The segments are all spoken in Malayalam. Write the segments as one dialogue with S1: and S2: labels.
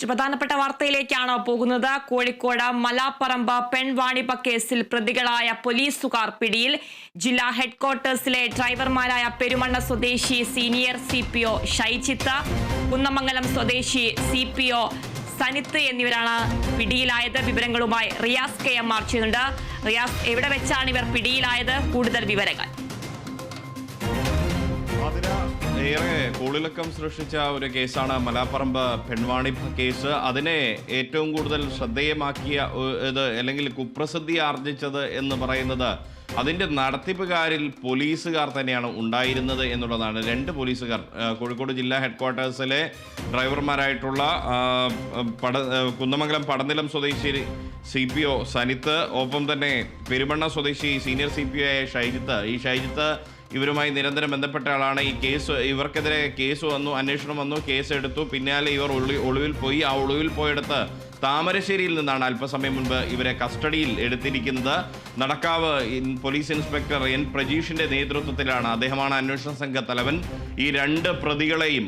S1: പ്രധാനപ്പെട്ട വാർത്തയിലേക്കാണ് പോകുന്നത്. കോഴിക്കോട് മലാപ്പറമ്പ് പെൺവാണിഭ കേസിൽ പ്രതികളായ പോലീസുകാർ പിടിയിൽ. ജില്ലാ ഹെഡ്ക്വാർട്ടേഴ്സിലെ ഡ്രൈവർമാരായ പെരുമണ്ണ സ്വദേശി സീനിയർ CPO ഷൈജിത്ത്, കുന്നമംഗലം സ്വദേശി CPO സനിത്ത് എന്നിവരാണ് പിടിയിലായത്. വിവരങ്ങളുമായി റിയാസ് KM ചെയ്യുന്നുണ്ട്. റിയാസ്, എവിടെ വെച്ചാണ് ഇവർ പിടിയിലായത്? കൂടുതൽ വിവരങ്ങൾ.
S2: ഏറെ കോളിളക്കം സൃഷ്ടിച്ച ഒരു കേസാണ് മലാപ്പറമ്പ് പെൺവാണിഭ കേസ്. അതിനെ ഏറ്റവും കൂടുതൽ ശ്രദ്ധേയമാക്കിയ അല്ലെങ്കിൽ കുപ്രസിദ്ധി ആർജിച്ചത് എന്ന് പറയുന്നത് അതിൻ്റെ നടത്തിപ്പുകാരിൽ പോലീസുകാർ തന്നെയാണ് ഉണ്ടായിരുന്നത് എന്നുള്ളതാണ്. 2 പോലീസുകാർ കോഴിക്കോട് ജില്ലാ ഹെഡ്ക്വാർട്ടേഴ്സിലെ ഡ്രൈവർമാരായിട്ടുള്ള കുന്നമംഗലം പടനിലം സ്വദേശി CPO സനിത്ത്, ഒപ്പം തന്നെ പെരുമണ്ണ സ്വദേശി സീനിയർ CPO ആയ ഷൈജിത്ത്. ഈ ഷൈജിത്ത് ഇവരുമായി നിരന്തരം ബന്ധപ്പെട്ട ആളാണ്. ഈ കേസ് ഇവർക്കെതിരെ കേസ് വന്നു, അന്വേഷണം വന്നു, കേസ് എടുത്തു. പിന്നാലെ ഇവർ ഒളിവിൽ പോയി. ആ ഒളിവിൽ പോയെടുത്ത് താമരശ്ശേരിയിൽ നിന്നാണ് അല്പസമയം മുൻപ് ഇവരെ കസ്റ്റഡിയിൽ എടുത്തിരിക്കുന്നത്. നടക്കാവ് പോലീസ് ഇൻസ്പെക്ടർ N പ്രജീഷിന്റെ നേതൃത്വത്തിലാണ്, അദ്ദേഹമാണ് അന്വേഷണ സംഘ തലവൻ, ഈ 2 പ്രതികളെയും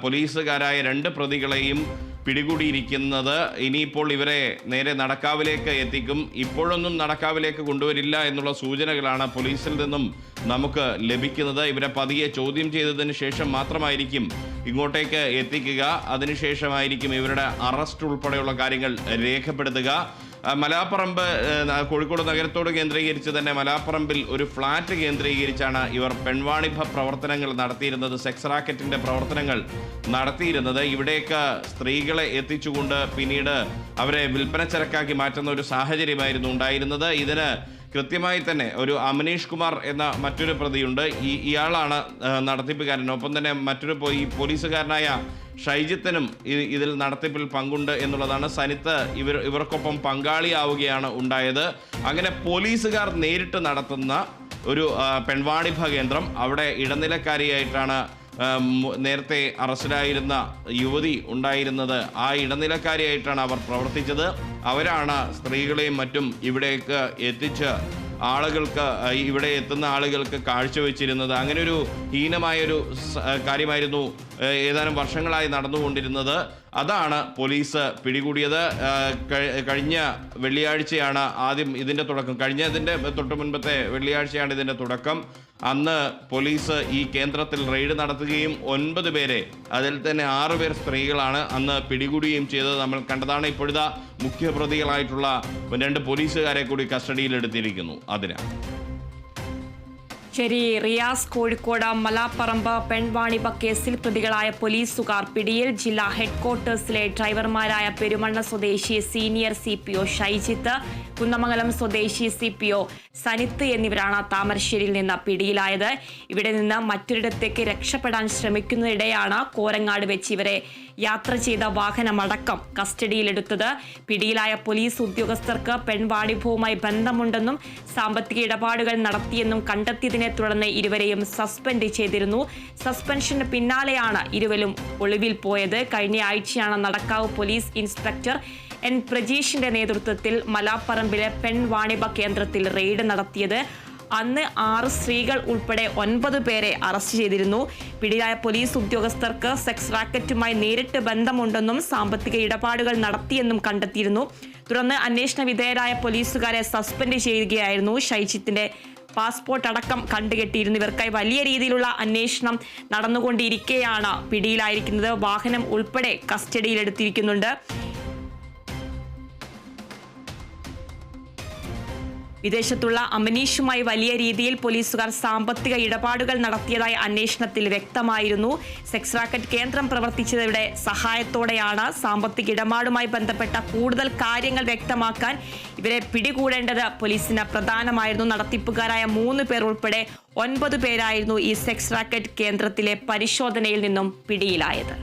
S2: പോലീസുകാരായ 2 പ്രതികളെയും പിടികൂടിയിരിക്കുന്നത്. ഇനിയിപ്പോൾ ഇവരെ നേരെ നടക്കാവിലേക്ക് എത്തിക്കും. ഇപ്പോഴൊന്നും നടക്കാവിലേക്ക് കൊണ്ടുവരില്ല എന്നുള്ള സൂചനകളാണ് പോലീസിൽ നിന്നും നമുക്ക് ലഭിക്കുന്നത്. ഇവരെ പതിയെ ചോദ്യം ചെയ്തതിന് ശേഷം മാത്രമായിരിക്കും ഇങ്ങോട്ടേക്ക് എത്തിക്കുക. അതിനുശേഷമായിരിക്കും ഇവരുടെ അറസ്റ്റ് ഉൾപ്പെടെയുള്ള കാര്യങ്ങൾ രേഖപ്പെടുത്തുക. മലാപ്പറമ്പ് കോഴിക്കോട് നഗരത്തോട് കേന്ദ്രീകരിച്ച് തന്നെ മലാപ്പറമ്പിൽ ഒരു ഫ്ളാറ്റ് കേന്ദ്രീകരിച്ചാണ് ഇവർ പെൺവാണിഭ പ്രവർത്തനങ്ങൾ നടത്തിയിരുന്നത്, സെക്സ് റാക്കറ്റിന്റെ പ്രവർത്തനങ്ങൾ നടത്തിയിരുന്നത്. ഇവിടേക്ക് സ്ത്രീകളെ എത്തിച്ചുകൊണ്ട് പിന്നീട് അവരെ വിൽപ്പനച്ചരക്കാക്കി മാറ്റുന്ന ഒരു സാഹചര്യമായിരുന്നു ഉണ്ടായിരുന്നത്. ഇതിന് കൃത്യമായി തന്നെ ഒരു അമനീഷ് കുമാർ എന്ന മറ്റൊരു പ്രതിയുണ്ട്. ഇയാളാണ് നടത്തിപ്പുകാരൻ. ഒപ്പം തന്നെ മറ്റൊരു പോലീസുകാരനായ ഷൈജിത്തിനും ഇതിൽ നടത്തിപ്പിൽ പങ്കുണ്ട് എന്നുള്ളതാണ്. സനിത്ത് ഇവർക്കൊപ്പം പങ്കാളിയാവുകയാണ് ഉണ്ടായത്. അങ്ങനെ പോലീസുകാർ നേരിട്ട് നടത്തുന്ന ഒരു പെൺവാണിഭ കേന്ദ്രം, അവിടെ ഇടനിലക്കാരിയായിട്ടാണ് നേരത്തെ അറസ്റ്റിലായിരുന്ന യുവതി ഉണ്ടായിരുന്നത്. ആ ഇടനിലക്കാരിയായിട്ടാണ് അവർ പ്രവർത്തിച്ചത്. അവരാണ് സ്ത്രീകളെയും മറ്റും ഇവിടേക്ക് എത്തിച്ച് ഇവിടെ എത്തുന്ന ആളുകൾക്ക് കാഴ്ചവെച്ചിരുന്നത്. അങ്ങനെ ഒരു ഹീനമായൊരു കാര്യമായിരുന്നു ഏതാനും വർഷങ്ങളായി നടന്നുകൊണ്ടിരുന്നത്. അതാണ് പോലീസ് പിടികൂടിയത്. കഴിഞ്ഞ വെള്ളിയാഴ്ചയാണ് ആദ്യം ഇതിൻ്റെ തുടക്കം. കഴിഞ്ഞതിൻ്റെ തൊട്ട് മുൻപത്തെ വെള്ളിയാഴ്ചയാണ് ഇതിൻ്റെ തുടക്കം. അന്ന് പോലീസ് ഈ കേന്ദ്രത്തിൽ റെയ്ഡ് നടത്തുകയും 9 പേരെ, അതിൽ തന്നെ 6 പേർ സ്ത്രീകളാണ്, അന്ന് പിടികൂടുകയും ചെയ്തത് നമ്മൾ കണ്ടതാണ്. ഇപ്പോഴത്തെ മുഖ്യപ്രതികളായിട്ടുള്ള 2 പോലീസുകാരെ കൂടി കസ്റ്റഡിയിലെടുത്തിരിക്കുന്നു.
S1: ശരി റിയാസ്, കോഴിക്കോട് മലാപ്പറമ്പ് പെൺവാണിഭ കേസിൽ പ്രതികളായ പോലീസുകാർ പിടിയിൽ. ജില്ലാ ഹെഡ്ക്വാർട്ടേഴ്സിലെ ഡ്രൈവർമാരായ പെരുമണ്ണ സ്വദേശി സീനിയർ CPO ഷൈജിത്ത്, കുന്നമംഗലം സ്വദേശി CPO സനിത്ത് എന്നിവരാണ് താമരശ്ശേരിയിൽ നിന്ന് പിടിയിലായത്. ഇവിടെ നിന്ന് മറ്റൊരിടത്തേക്ക് രക്ഷപ്പെടാൻ ശ്രമിക്കുന്നതിനിടെയാണ് കോരങ്ങാട് വെച്ച് ഇവരെ യാത്ര ചെയ്ത വാഹനമടക്കം കസ്റ്റഡിയിലെടുത്തത്. പിടിയിലായ പോലീസ് ഉദ്യോഗസ്ഥർക്ക് പെൺവാണിഭവുമായി ബന്ധമുണ്ടെന്നും സാമ്പത്തിക ഇടപാടുകൾ നടത്തിയെന്നും കണ്ടെത്തിയതിനെ തുടർന്ന് ഇരുവരെയും സസ്പെൻഡ് ചെയ്തിരുന്നു. സസ്പെൻഷന് പിന്നാലെയാണ് ഇരുവരും ഒളിവിൽ പോയത്. കഴിഞ്ഞ ആഴ്ചയാണ് നടക്കാവ് പോലീസ് ഇൻസ്പെക്ടർ N പ്രജീഷിന്റെ നേതൃത്വത്തിൽ മലാപ്പറമ്പിലെ പെൺവാണിഭ കേന്ദ്രത്തിൽ റെയ്ഡ് നടത്തിയത്. അന്ന് 6 സ്ത്രീകൾ ഉൾപ്പെടെ 9 പേരെ അറസ്റ്റ് ചെയ്തിരുന്നു. പിടിയിലായ പോലീസ് ഉദ്യോഗസ്ഥർക്ക് സെക്സ് റാക്കറ്റുമായി നേരിട്ട് ബന്ധമുണ്ടെന്നും സാമ്പത്തിക ഇടപാടുകൾ നടത്തിയെന്നും കണ്ടെത്തിയിരുന്നു. തുടർന്ന് അന്വേഷണ വിധേയരായ പോലീസുകാരെ സസ്പെൻഡ് ചെയ്യുകയായിരുന്നു. ഷൈജിത്തിന്റെ പാസ്പോർട്ട് അടക്കം കണ്ടുകെട്ടിയിരുന്നു. ഇവർക്കായി വലിയ രീതിയിലുള്ള അന്വേഷണം നടന്നുകൊണ്ടിരിക്കെയാണ് പിടിയിലായിരിക്കുന്നത്. വാഹനം ഉൾപ്പെടെ കസ്റ്റഡിയിലെടുത്തിരിക്കുന്നുണ്ട്. വിദേശത്തുള്ള അമനീഷുമായി വലിയ രീതിയിൽ പോലീസുകാർ സാമ്പത്തിക ഇടപാടുകൾ നടത്തിയതായി അന്വേഷണത്തിൽ വ്യക്തമായിരുന്നു. സെക്സ് റാക്കറ്റ് കേന്ദ്രം പ്രവർത്തിച്ചവരുടെ സഹായത്തോടെയാണ്. സാമ്പത്തിക ഇടപാടുമായി ബന്ധപ്പെട്ട കൂടുതൽ കാര്യങ്ങൾ വ്യക്തമാക്കാൻ ഇവരെ പിടികൂടേണ്ടത് പോലീസിന് പ്രധാനമായിരുന്നു. നടത്തിപ്പുകാരായ 3 പേർ ഉൾപ്പെടെ 9 പേരായിരുന്നു ഈ സെക്സ് റാക്കറ്റ് കേന്ദ്രത്തിലെ പരിശോധനയിൽ നിന്നും പിടിയിലായത്.